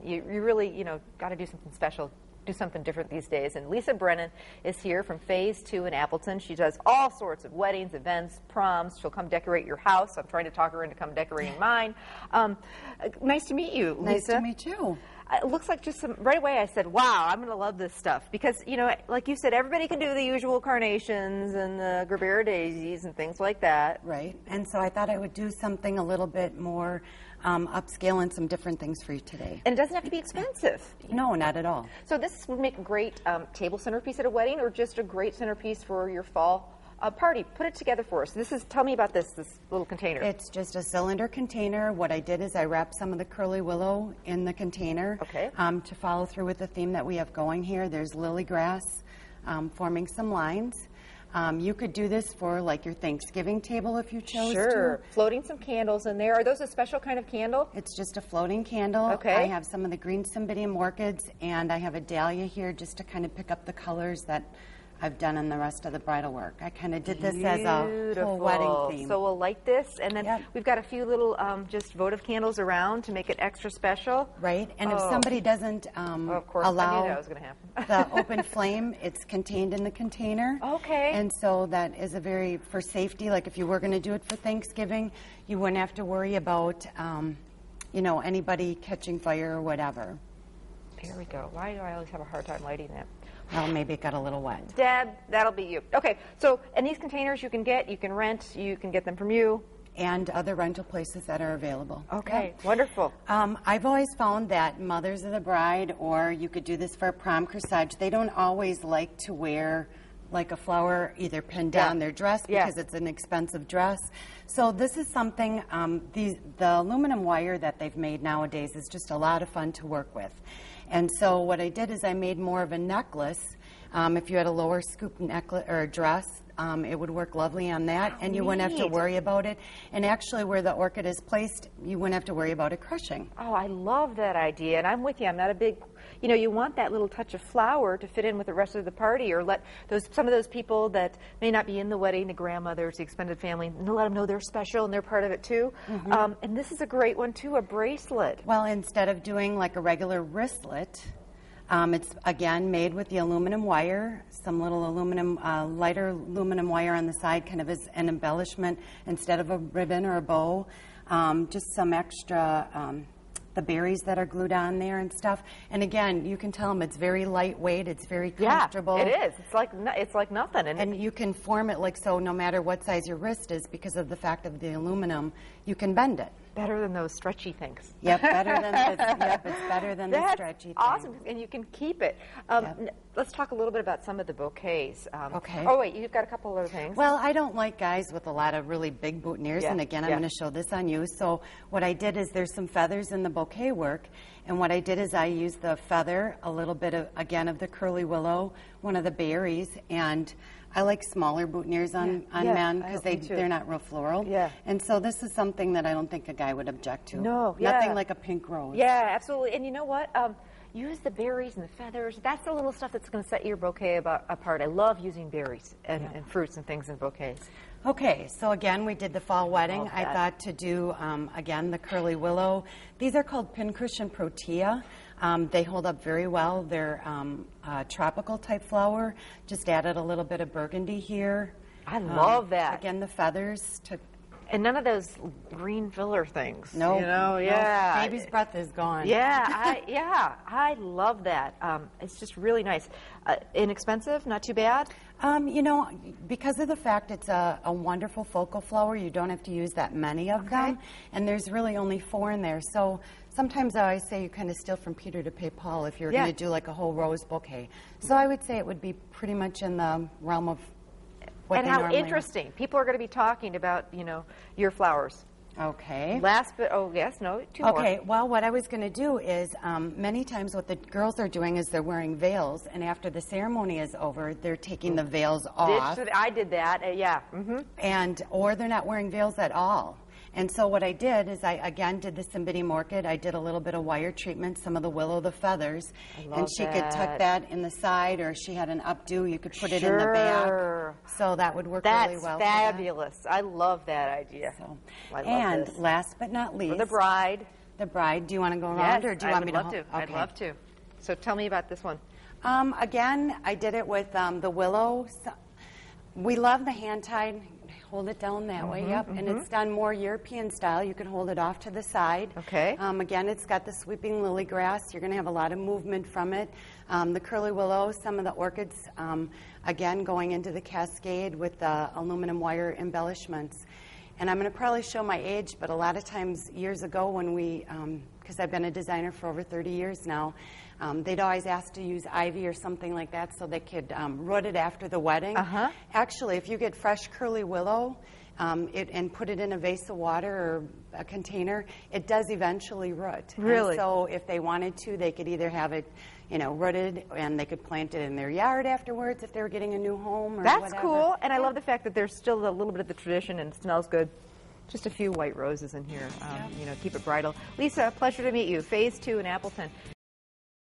You really, you know, got to do something special, do something different these days. And Lisa Brennan is here from Phase 2 in Appleton. She does all sorts of weddings, events, proms. She'll come decorate your house. I'm trying to talk her into come decorating mine. Nice to meet you, Lisa. Nice to meet you. It looks like just right away I said, wow, I'm going to love this stuff. Because, you know, like you said, everybody can do the usual carnations and the Gerbera daisies and things like that. Right. And so I thought I would do something a little bit more upscale and some different things for you today. And it doesn't have to be expensive. No, not at all. So this would make a great table centerpiece at a wedding, or just a great centerpiece for your fall party. Put it together for us. Tell me about this little container. It's just a cylinder container. What I did is I wrapped some of the curly willow in the container. Okay. To follow through with the theme that we have going here. There's lily grass forming some lines. You could do this for like your Thanksgiving table if you chose Sure. to. Floating some candles in there. Are those a special kind of candle? It's just a floating candle. Okay. I have some of the green cymbidium orchids, and I have a dahlia here just to kind of pick up the colors that I've done in the rest of the bridal work. I kind of did this as a whole wedding theme. So we'll light this, and then we've got a few little just votive candles around to make it extra special. Right, and if somebody doesn't of course, allow I knew that was going to happen. the open flame, it's contained in the container. Okay. And so that is for safety, like if you were going to do it for Thanksgiving, you wouldn't have to worry about, you know, anybody catching fire or whatever. There we go. Why do I always have a hard time lighting that? Well, maybe it got a little wet. Deb, that'll be you. Okay, so, and these containers you can rent, you can get them from you. And other rental places that are available. Okay, wonderful. I've always found that mothers of the bride, or you could do this for a prom corsage, they don't always like to wear like a flower either pinned down their dress because it's an expensive dress. So this is something, the aluminum wire that they've made nowadays is just a lot of fun to work with. And so what I did is I made more of a necklace. If you had a lower scoop necklace or a dress, it would work lovely on that, and you wouldn't have to worry about it. And actually, where the orchid is placed, you wouldn't have to worry about it crushing. Oh, I love that idea, and I'm with you. I'm not a big, you know, you want that little touch of flower to fit in with the rest of the party, or let some of those people that may not be in the wedding, the grandmothers, the extended family, let them know they're special and they're part of it too. Mm-hmm. And this is a great one too, a bracelet. Well, instead of doing like a regular wristlet, it's, again, made with the aluminum wire, some little aluminum, lighter aluminum wire on the side, kind of as an embellishment instead of a ribbon or a bow. Just some extra, the berries that are glued on there and stuff. And again, you can tell them it's very lightweight, it's very comfortable. Yeah, it is. It's like nothing. And you can form it like so, no matter what size your wrist is, because of the fact of the aluminum, you can bend it. Better than those stretchy things. Yep, better than it's better than the stretchy thing. Awesome, and you can keep it. Let's talk a little bit about some of the bouquets. Okay. Oh wait, you've got a couple other things. Well, I don't like guys with a lot of really big boutonnieres, and again, I'm going to show this on you. So what I did is there's some feathers in the bouquet work, and what I did is I used the feather, a little bit of, again, of the curly willow, one of the berries, and I like smaller boutonnieres on men because they're not real floral. Yeah. And so this is something that I don't think a guy would object to. No. Nothing like a pink rose. Yeah, absolutely. And you know what? Use the berries and the feathers. That's the little stuff that's going to set your bouquet apart. I love using berries and fruits and things in bouquets. Okay, so again, we did the fall wedding. I thought to do, again, the curly willow. These are called pincushion protea. They hold up very well. They're tropical type flower. Just added a little bit of burgundy here. I love that. Again, the feathers to... And none of those green filler things. No. You know, no. Baby's breath is gone. Yeah, I love that. It's just really nice. Inexpensive, not too bad? You know, because of the fact it's a wonderful focal flower, you don't have to use that many of them. And there's really only 4 in there. So sometimes I always say you kind of steal from Peter to pay Paul if you're going to do like a whole rose bouquet. So I would say it would be pretty much in the realm of what and they how normally interesting. People are going to be talking about, you know, your flowers. Okay. Last but, two more. Okay, well, what I was going to do is many times what the girls are doing is they're wearing veils, and after the ceremony is over, they're taking the veils off. I did that, And, or they're not wearing veils at all. And so what I did is I, again, did the cymbidium orchid. I did a little bit of wire treatment, some of the willow, the feathers. And she could tuck that in the side, or if she had an updo, you could put it in the back. So that would work really well. That's fabulous. I love that idea. So, and last but not least, for the bride. the bride. Do you want to go around, or do you want me to? I'd love to. Okay. I'd love to. So tell me about this one. Again, I did it with the willow. We love the hand-tied. Hold it down that way, yep. And it's done more European style. You can hold it off to the side. Okay. Again, it's got the sweeping lily grass. You're going to have a lot of movement from it. The curly willow, some of the orchids, again, going into the cascade with the aluminum wire embellishments. And I'm going to probably show my age, but a lot of times years ago when we, because I've been a designer for over 30 years now, they'd always ask to use ivy or something like that so they could root it after the wedding. Actually, if you get fresh curly willow and put it in a vase of water or a container, it does eventually root. Really? And so if they wanted to, they could either have it, rooted, and they could plant it in their yard afterwards if they were getting a new home or That's whatever. cool, and I love the fact that there's still a little bit of the tradition and it smells good. Just a few white roses in here, keep it bridal. Lisa, pleasure to meet you. Phase 2 in Appleton.